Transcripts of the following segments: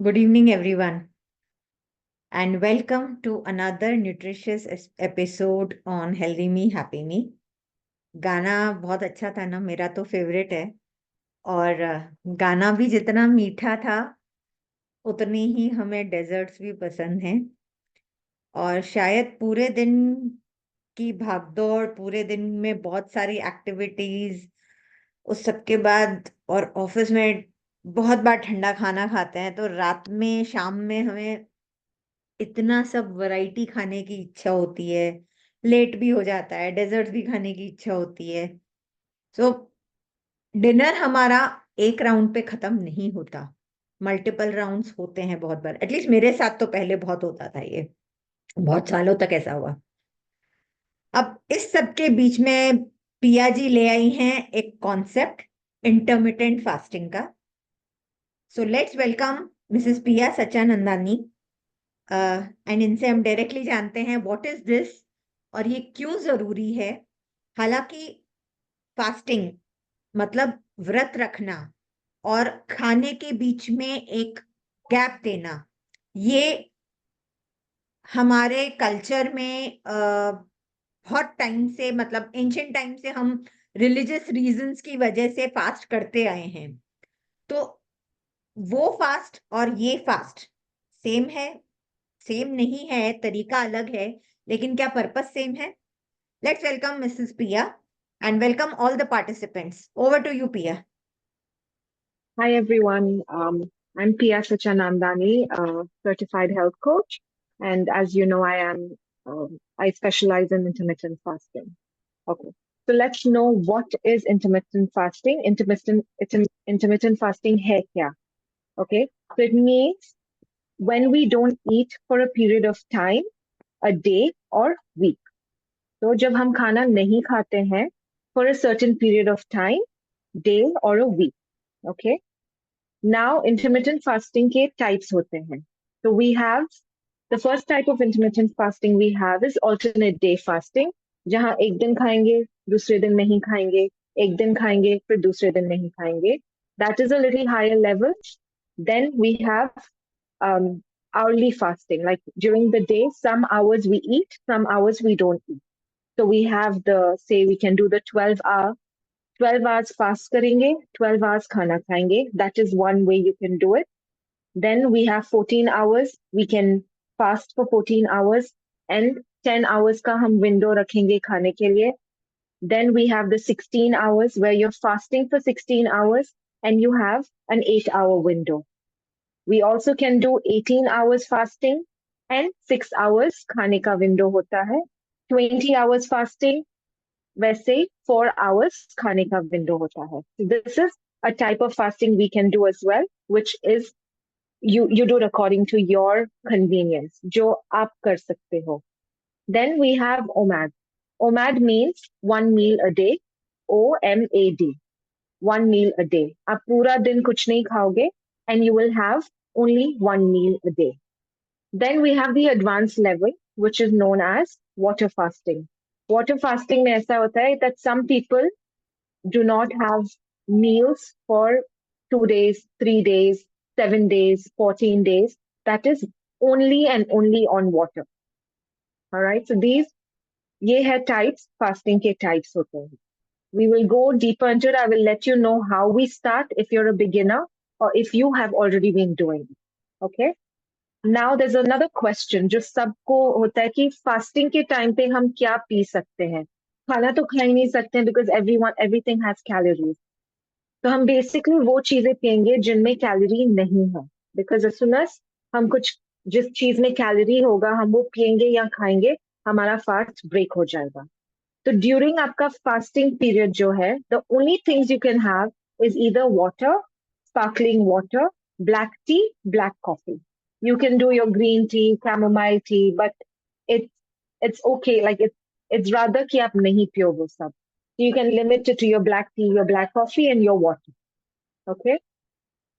Good evening, everyone, and welcome to another nutritious episode on Healthy Me, Happy Me. गाना बहुत अच्छा था ना, मेरा तो फेवरेट है। और गाना भी जितना मीठा था उतनी ही हमें डेजर्ट्स भी पसंद हैं। और शायद पूरे दिन की भागदौड़, पूरे दिन में बहुत सारी एक्टिविटीज, उस सब के बाद और ऑफिस में बहुत बार ठंडा खाना खाते हैं, तो रात में शाम में हमें इतना सब वैरायटी खाने की इच्छा होती है। लेट भी हो जाता है, डेजर्ट भी खाने की इच्छा होती है। सो डिनर हमारा एक राउंड पे खत्म नहीं होता, मल्टीपल राउंड्स होते हैं बहुत बार। एटलीस्ट मेरे साथ तो पहले बहुत होता था, ये बहुत सालों तक ऐसा हुआ। अब इस सब के बीच में पिया जी ले आई हैं एक कॉन्सेप्ट, इंटरमिटेंट फास्टिंग का। सो लेट्स वेलकम मिसेस पिया सचानंदानी, एंड इनसे हम डायरेक्टली जानते हैं व्हाट इज दिस और ये क्यों जरूरी है। हालांकि फास्टिंग मतलब व्रत रखना और खाने के बीच में एक गैप देना, ये हमारे कल्चर में बहुत टाइम से, मतलब एंशियंट टाइम से हम रिलीजियस रीजंस की वजह से फास्ट करते आए हैं। तो वो फास्ट और ये फास्ट सेम है? सेम नहीं है, तरीका अलग है, लेकिन क्या पर्पस सेम है? Let's welcome Mrs Piya and welcome all the participants. Over to you Piya. Hi everyone, I'm Pia Sachanandani, certified health coach, and as you know, I specialize in intermittent fasting. Okay, so let's know what is intermittent fasting. Intermittent fasting है क्या? Okay, so it means when we don't eat for a period of time, a day or week. तो जब हम खाना नहीं खाते हैं for a certain period of time, day or a week. Okay. Now, intermittent fasting के types होते हैं. So we have the first type of intermittent fasting we have is alternate day fasting, जहाँ एक दिन खाएंगे, दूसरे दिन नहीं खाएंगे, एक दिन खाएंगे, फिर दूसरे दिन नहीं खाएंगे. That is a little higher level. Then we have um, hourly fasting, like during the day, some hours we eat, some hours we don't eat. So we have say we can do the 12 hours fast करेंगे, 12 hours खाना खाएंगे. That is one way you can do it. Then we have 14 hours. We can fast for 14 hours and 10 hours का हम window रखेंगे खाने के लिए. Then we have the 16 hours where you're fasting for 16 hours and you have an 8-hour window. We also can do 18 hours fasting and 6 hours खाने का window होता है. 20 hours fasting, वैसे 4 hours खाने का window होता है. So this is a type of fasting we can do as well, which is you do it according to your convenience, जो आप कर सकते हो. Then we have OMAD. OMAD means one meal a day. OMAD. One meal a day. आप पूरा दिन कुछ नहीं खाओगे and you will have only one meal a day. Then we have the advanced level, which is known as water fasting. Water fasting में ऐसा होता है that some people do not have meals for 2 days, 3 days, 7 days, 14 days. That is only and only on water. All right. So ये है types, fasting के types होते हैं. We will go deeper into it. I will let you know how we start if you're a beginner or if you have already been doing it. Okay. Now there's another question जो सबको होता है कि fasting के time पे हम क्या P सकते हैं? खाना तो खा ही नहीं सकते हैं because everything has calories. तो हम बेसिकली वो चीजें पियेंगे जिनमें कैलोरी नहीं है. बिकॉज as soon as हम कुछ जिस चीज में कैलोरी होगा हम वो पियेंगे या खाएंगे, हमारा फास्ट ब्रेक हो जाएगा. तो ड्यूरिंग आपका फास्टिंग पीरियड जो है, the only things you can have is either water, sparkling water, black T, black coffee. You can do your green tea, chamomile tea, but it's okay. Like it's rather कि आप नहीं पियो वो सब. You can limit it to your black tea, your black coffee, and your water. Okay.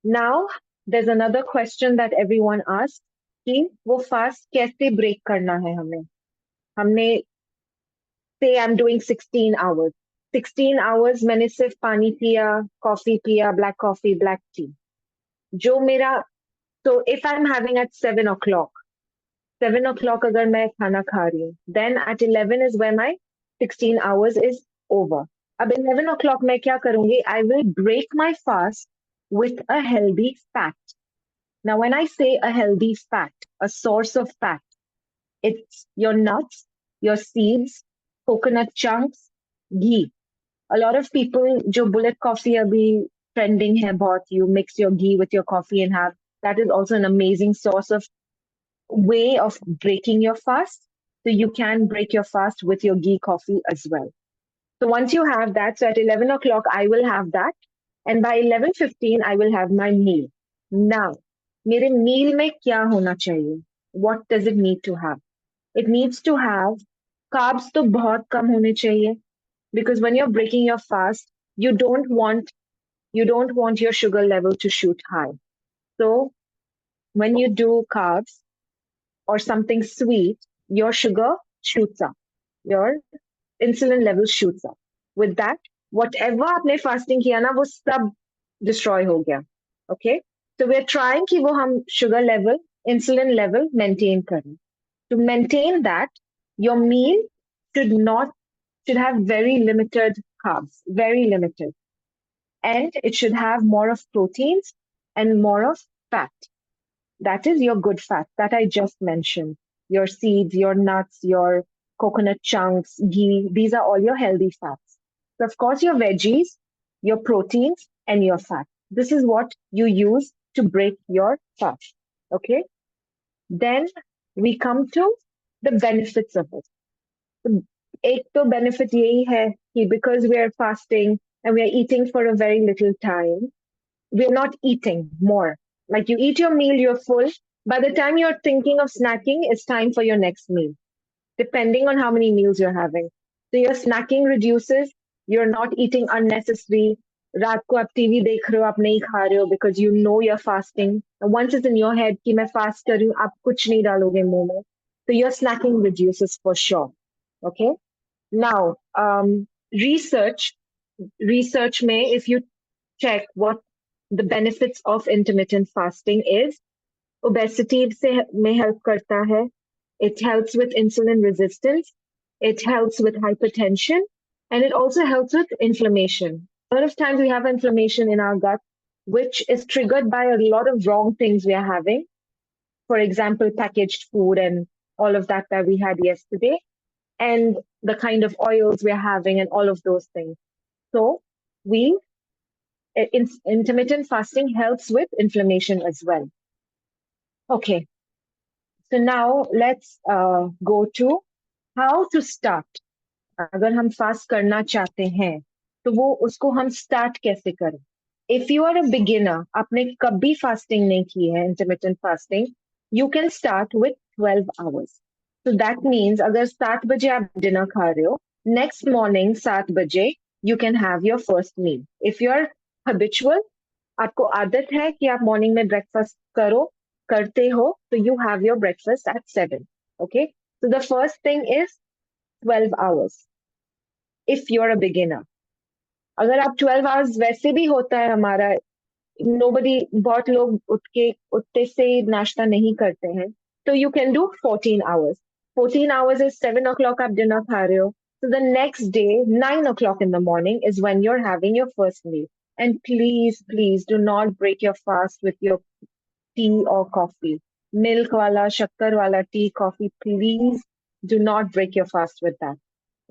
Now there's another question that everyone asks कि वो fast कैसे break करना है हमें. हमने say I'm doing 16 hours. 16 hours मैंने सिर्फ पानी पिया, कॉफी पिया, ब्लैक कॉफी, ब्लैक टी. जो मेरा So if I'm having at 7 o'clock, 7 o'clock अगर मैं खाना खा रही हूँ, then at 11 is where my 16 hours is over. अब 11 o'clock मैं क्या करूँगी? I will break my fast with a healthy fat. Now, when I say a healthy fat, a source of fat, it's your nuts, your seeds, coconut chunks, ghee. A lot of people, जो bullet coffee अभी trending है बहुत, you mix your ghee with your coffee and have, that is also an amazing source of way of breaking your fast. So you can break your fast with your ghee coffee as well. So once you have that, so at 11 o'clock, I will have that. And by 11:15, I will have my meal. Now, मेरे meal में क्या होना चाहिए? What does it need to have? It needs to have carbs तो बहुत कम होने चाहिए, because when you're breaking your fast, you don't want your sugar level to shoot high. So when you do carbs or something sweet, your sugar shoots up, your insulin level shoots up. With that, whatever आपने fasting किया ना, वो सब destroy हो गया. Okay? So we're trying कि वो हम sugar level, insulin level maintain करें. To maintain that, your meal should have very limited carbs, very limited. And it should have more of proteins and more of fat. That is your good fat that I just mentioned. Your seeds, your nuts, your coconut chunks, ghee, these are all your healthy fats. So, of course, your veggies, your proteins, and your fat. This is what you use to break your fast. Okay? Then we come to the benefits of it. So, एक तो benefit यही है कि because we are fasting and we are eating for a very little time, we're not eating more. Like you eat your meal, you're full. By the time you're thinking of snacking, it's time for your next meal, depending on how many meals you're having. So your snacking reduces, you're not eating unnecessary. रात को आप TV देख रहे हो, आप नहीं खा रहे हो because you know you're fasting. And once it's in your head कि मैं fast कर रही हूँ, आप कुछ नहीं डालोगे मुंह में. So your snacking reduces for sure. Okay. Now, research may, if you check what the benefits of intermittent fasting is, obesity से में help करता है. It helps with insulin resistance. It helps with hypertension. And it also helps with inflammation. A lot of times we have inflammation in our gut, which is triggered by a lot of wrong things we are having. For example, packaged food and all of that we had yesterday, and the kind of oils we're having and all of those things. So intermittent fasting helps with inflammation as well. Okay, so now let's go to how to start. अगर हम fast करना चाहते हैं तो वो उसको हम start कैसे करें? If you are a beginner, आपने कभी फास्टिंग नहीं की है, intermittent fasting, you can start with 12 hours. So that means अगर 7 बजे आप डिनर खा रहे हो, नेक्स्ट मॉर्निंग 7 बजे you can have your first meal. If you're habitual, आपको आदत है कि आप मॉर्निंग में ब्रेकफास्ट करते हो, तो you have your breakfast at 7. Okay? So the first thing is 12 hours. If you're a beginner. अगर आप 12 hours वैसे भी होता है हमारा, बहुत लोग उठते से नाश्ता नहीं करते हैं, तो you can do 14 hours. 14 hours is 7 o'clock आप डिनर खा रहे हो. So the next day, 9 o'clock in the morning is when you're having your first meal. And please, please do not break your fast with your tea or coffee. Milk wala, shakkar wala tea, coffee, please do not break your fast with that.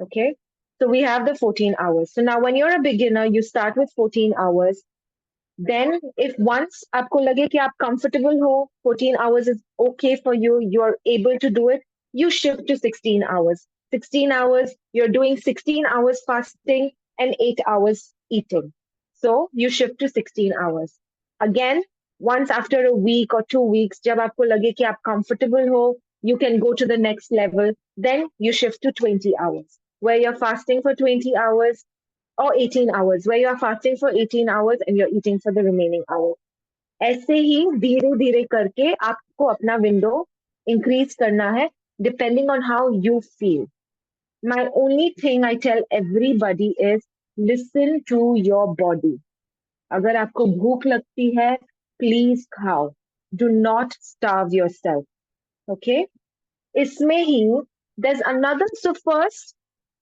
Okay? So we have the 14 hours. So now when you're a beginner, you start with 14 hours. Then if once आपको लगे कि आप comfortable हो, 14 hours is okay for you, you're able to do it, you shift to 16 hours. 16 hours, you're doing 16 hours fasting and 8 hours eating. So you shift to 16 hours. Again, once after a week or 2 weeks, जब आपको लगे कि आप comfortable हो, you can go to the next level. Then you shift to 20 hours, where you're fasting for 20 hours, or 18 hours, where you're fasting for 18 hours and you're eating for the remaining hours. ऐसे ही धीरे धीरे करके आपको अपना window increase करना है, depending on how you feel. My only thing I tell everybody is listen to your body. अगर आपको भूख लगती है, प्लीज खाओ. Do not starve yourself. Okay? Isme hi, there's another. So first,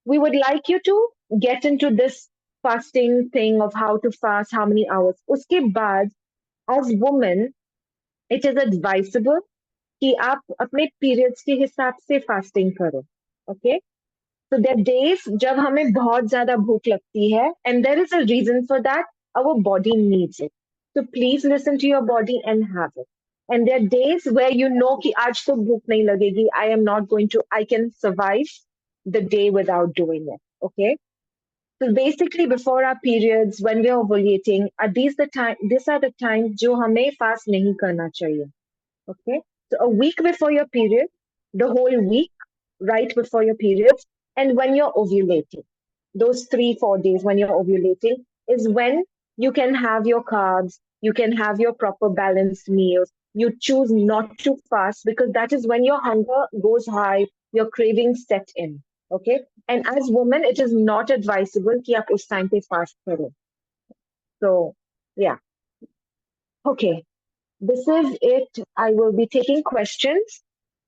we would like you to get into this fasting thing of how to fast, how many hours. Uske baad, as women, it is advisable कि आप अपने periods के हिसाब से fasting करो. Okay? So there are days जब हमें बहुत ज्यादा भूख लगती है, and there is a reason for that. Our body needs it. So please listen to your body and have it. And there are days where you know कि आज तो भूख नहीं लगेगी. I am not going to. I can survive the day without doing it. Okay. So basically, before our periods, when we are ovulating, are these the time? These are the times जो हमें fast नहीं करना चाहिए. Okay. So a week before your period, the whole week, right before your periods, and when you're ovulating, those 3, 4 days when you're ovulating is when you can have your carbs, you can have your proper balanced meals. You choose not to fast because that is when your hunger goes high, your cravings set in. Okay. And as women, it is not advisable कि आप उस time पे fast करो. So, yeah. Okay. This is it. I will be taking questions.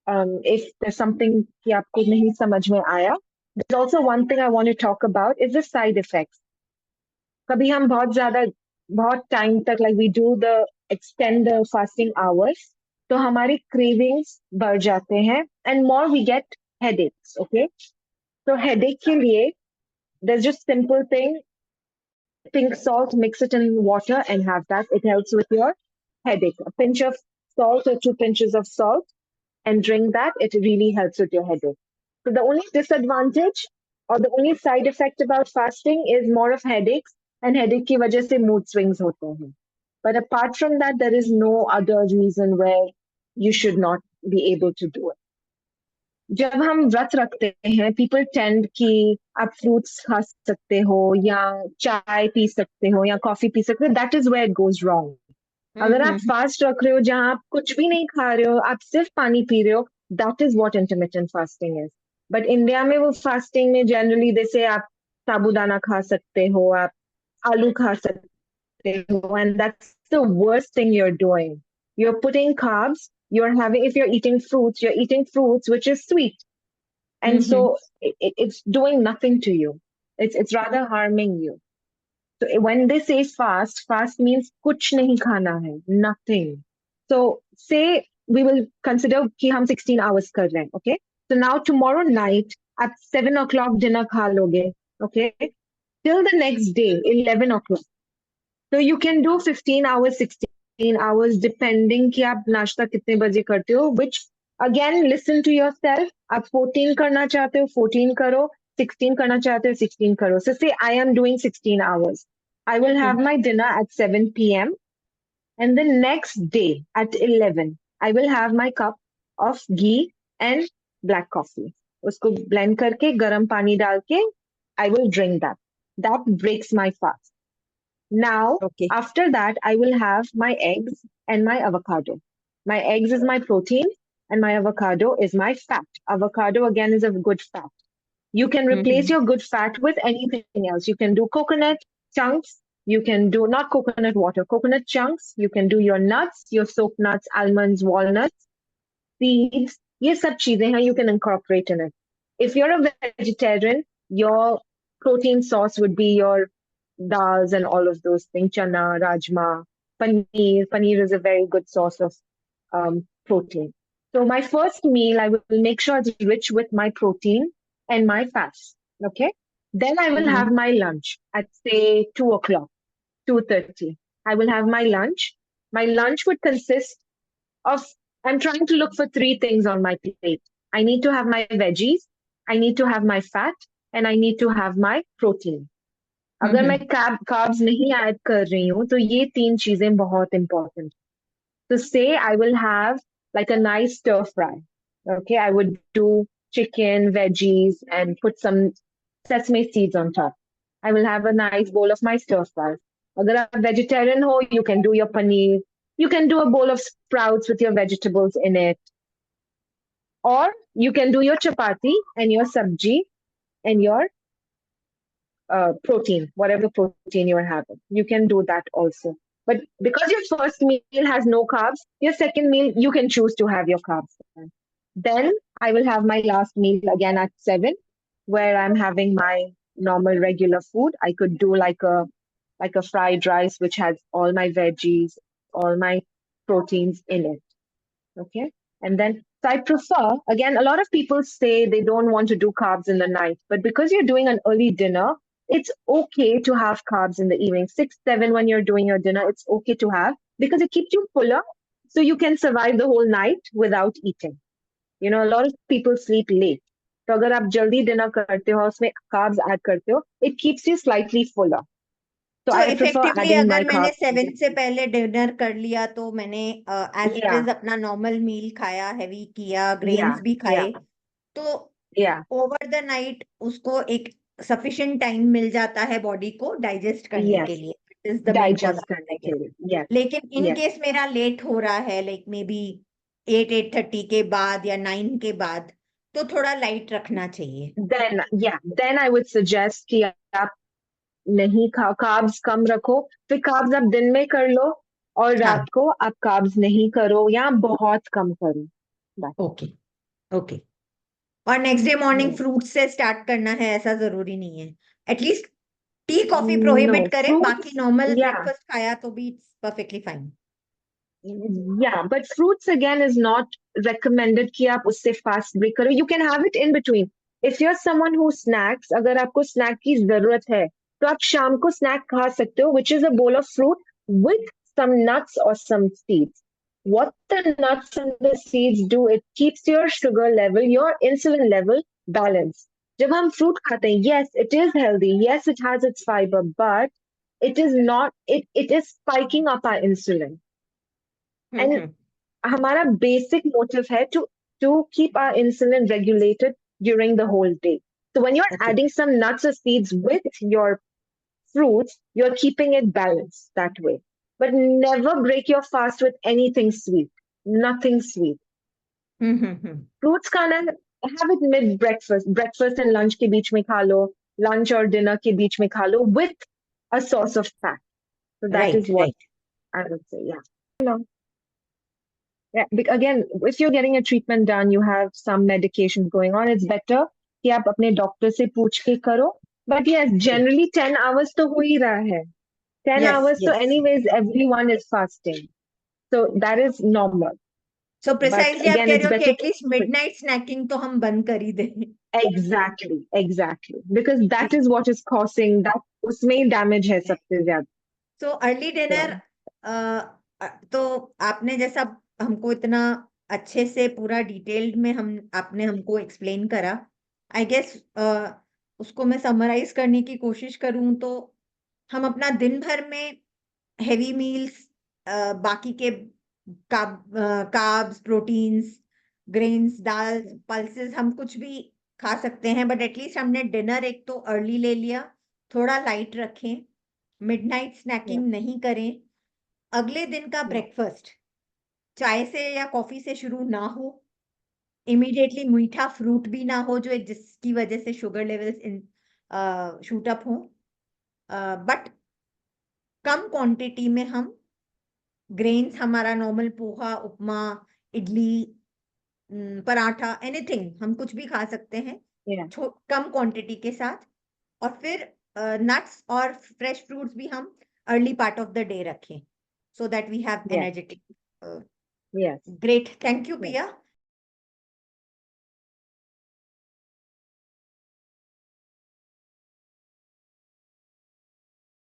If there's something कि आपको नहीं समझ में आया. There's also one thing I want to talk about is the side effects. कभी हम बहुत time तक like we do the extend the fasting hours, तो हमारी cravings बढ़ जाते हैं and more we get headaches. Okay, so headache के लिए there's just simple thing. Pink salt, mix it in water and have that. It helps with your headache. A pinch of salt or 2 pinches of salt and drink that. It really helps with your headache. So the only disadvantage or the only side effect about fasting is more of headaches, and headache की वजह से mood swings होते हैं. But apart from that, there is no other reason where you should not be able to do it. जब हम व्रत रखते हैं, people tend कि आप fruits खा सकते हो या चाय पी सकते हो या कॉफी पी सकते हो. That is where it goes wrong. अगर आप फास्ट रख रहे हो जहां आप कुछ भी नहीं खा रहे हो, आप सिर्फ पानी पी रहे हो, that is what intermittent fasting is. But India में वो फास्टिंग में जनरली जैसे आप साबूदाना खा सकते हो, आप आलू खा सकते हो, and that's the worst thing you are doing. You're putting carbs, you're having, if you're eating fruits which is sweet, and so it's doing nothing to you. It's rather harming you. So when they say fast, fast means kuch nahi khana hai, nothing. So say we will consider कि हम 16 hours कर रहे हैं, okay? So now tomorrow night at 7 o'clock dinner खा लोगे, okay? Till the next day, 11 o'clock. So you can do 15 hours, 16 hours depending कि आप नाश्ता कितने बजे करते हो, which again listen to yourself. आप 14 करना चाहते हो, 14 करो. 16 करना चाहते हो, 16 करो. So say I am doing 16 hours. I will have my dinner at 7 p.m. and the next day at 11, I will have my cup of ghee and black coffee. उसको blend करके गरम पानी डाल के I will drink that. That breaks my fast. Now, after that, I will have my eggs and my avocado. My eggs is my protein and my avocado is my fat. Avocado again is a good fat. You can replace your good fat with anything else. You can do coconut chunks. You can do not coconut water, coconut chunks. You can do your nuts, your soaked nuts, almonds, walnuts, seeds. ये सब चीजें हैं you can incorporate in it. If you're a vegetarian, your protein source would be your dals and all of those things, chana, rajma, paneer. Paneer is a very good source of protein. So my first meal, I will make sure it's rich with my protein and my fats. Okay. Then I will have my lunch at say 2 o'clock, 2:30. I will have my lunch. My lunch would consist of, I'm trying to look for 3 things on my plate. I need to have my veggies, I need to have my fat, and I need to have my protein. अगर मैं carbs नहीं add कर रही हूँ तो ये 3 चीजें बहुत important. So say I will have like a nice stir fry. Okay, I would do chicken, veggies, and put some sesame seeds on top. I will have a nice bowl of my stir fry. अगर आप vegetarian हो, you can do your paneer. You can do a bowl of sprouts with your vegetables in it. Or you can do your chapati and your sabji and your protein, whatever protein you're having. You can do that also. But because your first meal has no carbs, your second meal you can choose to have your carbs. Then I will have my last meal again at 7, where I'm having my normal regular food. I could do like a fried rice which has all my veggies, all my proteins in it. Okay. And then, so I prefer, again, a lot of people say they don't want to do carbs in the night, but because you're doing an early dinner, it's okay to have carbs in the evening. 6, 7, when you're doing your dinner, it's okay to have because it keeps you fuller. So you can survive the whole night without eating. You know, a lot of people sleep late. तो अगर आप जल्दी dinner करते हो उसमें carbs add करते हो, it keeps you slightly fuller. So तो I prefer effectively adding my अगर मैंने carbs. 7 से पहले डिनर कर लिया तो मैंने एज इट Yeah, इज अपना नॉर्मल मील खाया, हैवी किया, yeah, ग्रेन्स भी yeah, खाए, तो yeah, ओवर द नाइट उसको एक सफिशिएंट टाइम मिल जाता है बॉडी को डाइजेस्ट करने के yes. लिए. It is the main Digest concept करने आई के गेस. लिए. Yes, लेकिन इन yes. केस मेरा लेट हो रहा है, लाइक मे बी 8-8:30 के बाद या 9 के बाद, तो थोड़ा लाइट रखना चाहिए. Then I would suggest कि आप नहीं खा कार्ब्स कम रखो, फिर कार्ब्स आप दिन में कर लो और हाँ. रात को आप कार्ब्स नहीं करो या बहुत कम करो. That's okay. ओके. और next day morning it. Fruit से स्टार्ट करना है ऐसा जरूरी नहीं है. At least tea coffee No, prohibit करें, बाकी fruits, नॉर्मल yeah, ब्रेकफास्ट खाया तो भी it's perfectly fine. yeah, but fruits again is not recommended कि आप उससे fast break करो. You can have it in between. If you're someone who snacks, अगर आपको snack की जरूरत है, तो आप शाम को snack खा सकते हो, which is a bowl of fruit with some nuts or some seeds. What the nuts and the seeds do, it keeps your sugar level, your insulin level balanced. जब हम fruit खाते हैं, yes, it is healthy, yes, it has its fiber, but it is not, it is spiking up our insulin. And हमारा basic motive है to keep our insulin regulated during the whole day. So when you're okay. adding some nuts or seeds with your fruits, you're keeping it balanced that way. But never break your fast with anything sweet. Nothing sweet. Fruits खाना, have it mid breakfast. Breakfast and lunch के बीच में खा लो. Lunch और dinner के बीच में खा लो with a source of fat. So that is right. what right. I would say. Yeah. No. Yeah, again, if you're getting a treatment done, you have some medications going on, it's better कि आप अपने doctor से पूछ के करो. But yes, generally 10 hours तो हो ही रहा है. 10 yes. hours, so yes. anyways, everyone is fasting. So that is normal. So But precisely आप again, कह it's रहे हो कि better एटलीस्ट मिडनाइट स्नैकिंग तो हम बंद कर ही दें. exactly, exactly. Because that is what is causing that, उसमें ही damage है सबसे ज्यादा. सो अर्ली डिनर, तो आपने जैसा हमको इतना अच्छे से पूरा डिटेल्ड में आपने हमको एक्सप्लेन करा, आई गेस उसको मैं समराइज करने की कोशिश करूं तो हम अपना दिन भर में हेवी मील्स, बाकी के कार्ब्स, प्रोटीन्स, ग्रेन्स, दाल, पल्सेस, हम कुछ भी खा सकते हैं, बट एटलीस्ट हमने डिनर एक तो अर्ली ले लिया, थोड़ा लाइट रखें, मिडनाइट स्नैकिंग नहीं करें, अगले दिन का ब्रेकफास्ट चाय से या कॉफी से शुरू ना हो, इमीडिएटली मीठा फ्रूट भी ना हो जो जिसकी वजह से sugar levels in shoot up हो, बट कम क्वांटिटी में हम ग्रेन्स, हमारा नॉर्मल पोहा, उपमा, इडली, पराठा, एनीथिंग हम कुछ भी खा सकते हैं कम क्वांटिटी के साथ, और फिर नट्स और फ्रेश फ्रूट्स भी हम early part of the day रखें, so that we have energetic. Yes. Great. Thank you, Yes. Pia.